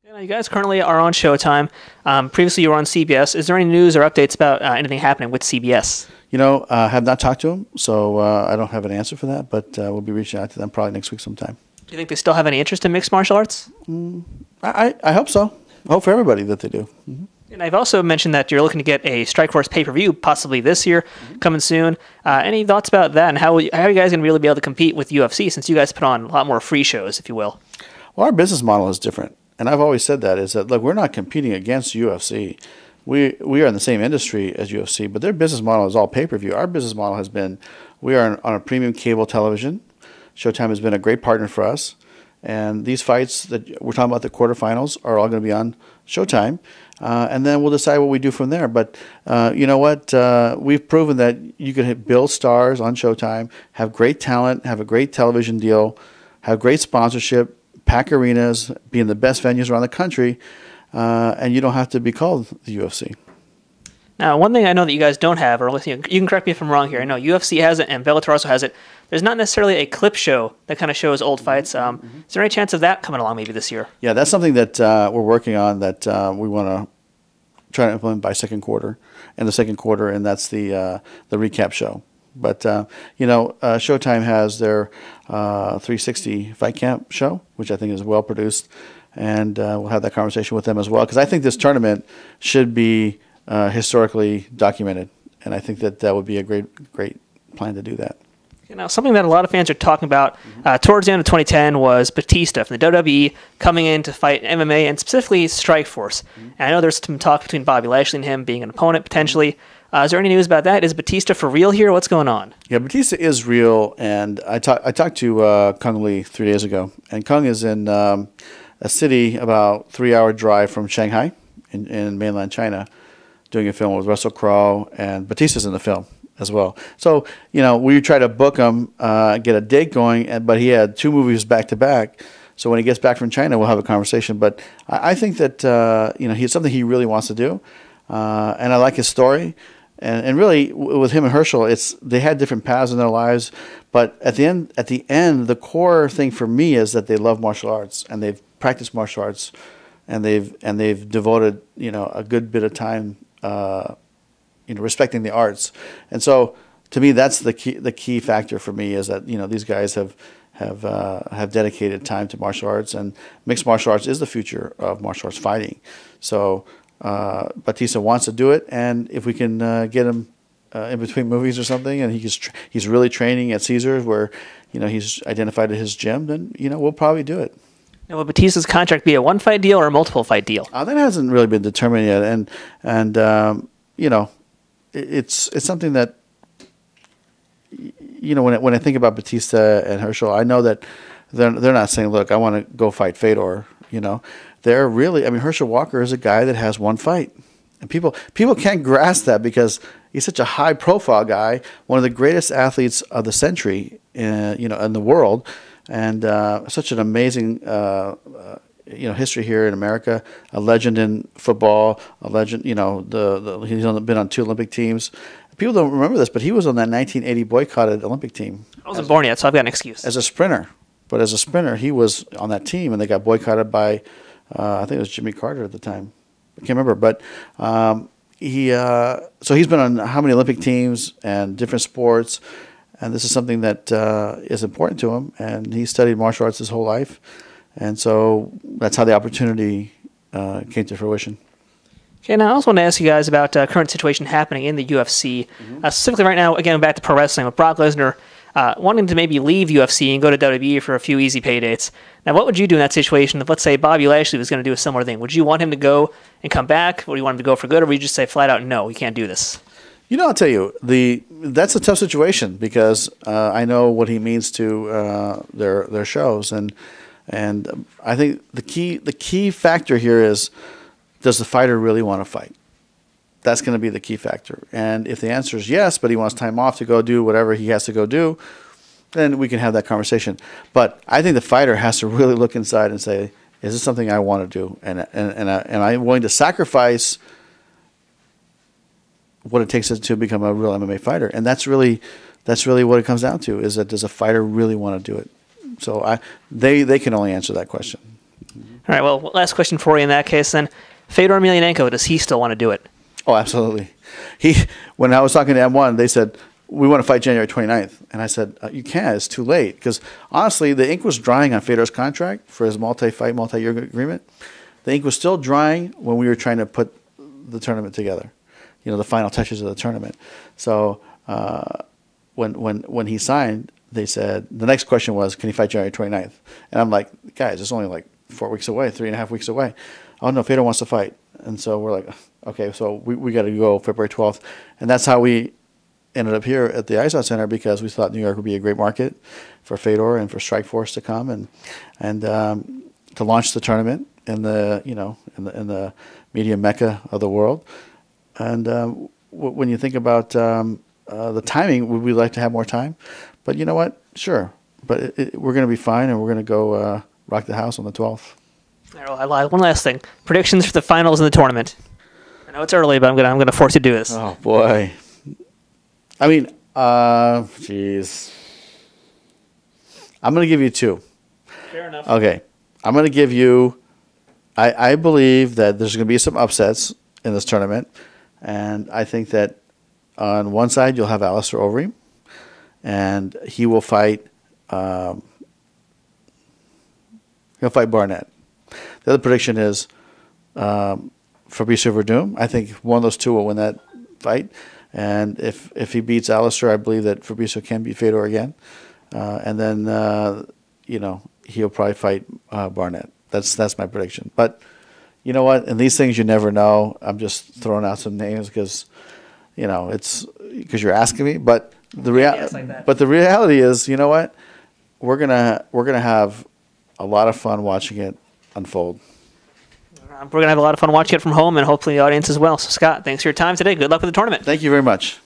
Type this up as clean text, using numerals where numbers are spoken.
You guys currently are on Showtime. Previously, you were on CBS. Is there any news or updates about anything happening with CBS? I have not talked to them, so I don't have an answer for that, but we'll be reaching out to them probably next week sometime. Do you think they still have any interest in mixed martial arts? I hope so. I hope for everybody that they do. Mm-hmm. And I've also mentioned that you're looking to get a Strikeforce pay-per-view possibly this year, coming soon. Any thoughts about that, and how are you guys going to really be able to compete with UFC since you guys put on a lot more free shows, if you will? Well, our business model is different, and I've always said that, is that, look, we're not competing against UFC. We are in the same industry as UFC, but their business model is all pay-per-view. Our business model has been, we are on a premium cable television. Showtime has been a great partner for us. And these fights that we're talking about, the quarterfinals, are all going to be on Showtime. And then we'll decide what we do from there. But you know what? We've proven that you can build stars on Showtime, have great talent, have a great television deal, have great sponsorship, pack arenas, be in the best venues around the country, and you don't have to be called the UFC. Now, one thing I know that you guys don't have, or you can correct me if I'm wrong here. I know UFC has it and Bellator also has it. There's not necessarily a clip show that kind of shows old fights. Is there any chance of that coming along maybe this year? Yeah, that's something that we're working on, that we want to try to implement by second quarter, and that's the recap show. But Showtime has their 360 Fight Camp show, which I think is well produced, and we'll have that conversation with them as well, because I think this tournament should be historically documented, and I think that would be a great plan to do that. Now, something that a lot of fans are talking about towards the end of 2010 was Batista from the WWE coming in to fight MMA and specifically Strikeforce. And I know there's some talk between Bobby Lashley and him being an opponent potentially. Is there any news about that? Is Batista for real here? What's going on? Yeah, Batista is real, and I talked to Kung Lee 3 days ago, and Kung is in a city about 3-hour drive from Shanghai in mainland China, doing a film with Russell Crowe, and Batista's in the film as well. So, we try to book him, get a date going, but he had 2 movies back to back. So when he gets back from China, we'll have a conversation. But I think that, he's something he really wants to do. And I like his story. And really, with him and Herschel, they had different paths in their lives. But at the end, the core thing for me is that they love martial arts, and they've practiced martial arts, and they've devoted, a good bit of time respecting the arts. And so, to me, that's the key factor for me, is that these guys have dedicated time to martial arts, and mixed martial arts is the future of martial arts fighting. So Batista wants to do it, and if we can get him in between movies or something, and he's really training at Caesars, where he's identified at his gym, then we'll probably do it. Now, will Batista's contract be a one-fight deal or a multiple-fight deal? That hasn't really been determined yet, and it's something that, when I think about Batista and Herschel, I know that they're not saying, look, I want to go fight Fedor. They're really, Herschel Walker is a guy that has one fight, and people can't grasp that, because he's such a high-profile guy, one of the greatest athletes of the century, in the world, and such an amazing history here in America, a legend in football, a legend, he's been on 2 Olympic teams. People don't remember this, but he was on that 1980 boycotted Olympic team. I wasn't born yet, so I've got an excuse. As a sprinter. But as a sprinter, he was on that team, and they got boycotted by, I think it was Jimmy Carter at the time. I can't remember. But so he's been on how many Olympic teams and different sports, and this is something that is important to him, and he studied martial arts his whole life. And so that's how the opportunity came to fruition. Okay, now I also want to ask you guys about current situation happening in the UFC. Specifically right now, again, back to pro wrestling, with Brock Lesnar wanting to maybe leave UFC and go to WWE for a few easy pay dates. Now, what would you do in that situation if, let's say, Bobby Lashley was going to do a similar thing? Would you want him to go and come back? Would you want him to go for good? Or would you just say flat out, no, we can't do this? I'll tell you, that's a tough situation, because I know what he means to their shows. And I think the key factor here is, does the fighter really want to fight? That's going to be the key factor. And if the answer is yes, but he wants time off to go do whatever he has to go do, then we can have that conversation. But I think the fighter has to really look inside and say, is this something I want to do? And am I willing to sacrifice what it takes to become a real MMA fighter? And that's really what it comes down to, is that does a fighter really want to do it? So they can only answer that question. All right, well, last question for you in that case then. Fedor Emelianenko, does he still want to do it? Oh, absolutely. When I was talking to M1, they said, we want to fight January 29th. And I said, you can't. It's too late. Because honestly, the ink was drying on Fedor's contract for his multi-fight, multi-year agreement. The ink was still drying when we were trying to put the tournament together, the final touches of the tournament. So when he signed, they said, the next question was, can he fight January 29th? And I'm like, guys, it's only like 4 weeks away, 3.5 weeks away. Oh, no, Fedor wants to fight. And so we're like, okay, so we got to go February 12th. And that's how we ended up here at the Ice Out Center, because we thought New York would be a great market for Fedor and for Strikeforce to come and to launch the tournament in the in the media mecca of the world. And when you think about the timing, would we like to have more time? But you know what? Sure. But we're going to be fine, and we're going to go rock the house on the 12th. All right, well, I lied. One last thing. Predictions for the finals in the tournament. I know it's early, but I'm gonna force you to do this. Oh boy. I mean, jeez. I'm gonna give you 2. Fair enough. Okay. I'm gonna give you. I believe that there's gonna be some upsets in this tournament, and I think that on one side you'll have Alistair Overeem, and he will fight. He'll fight Barnett. The other prediction is Fabricio Verdum. I think one of those two will win that fight. And if he beats Alistair, I believe that Fabricio can beat Fedor again. And then, he'll probably fight Barnett. That's my prediction. But you know what? In these things, you never know. I'm just throwing out some names because, it's because you're asking me. But the reality is, you know what? We're gonna have a lot of fun watching it unfold. We're going to have a lot of fun watching it from home, and hopefully the audience as well. So, Scott, thanks for your time today. Good luck with the tournament. Thank you very much.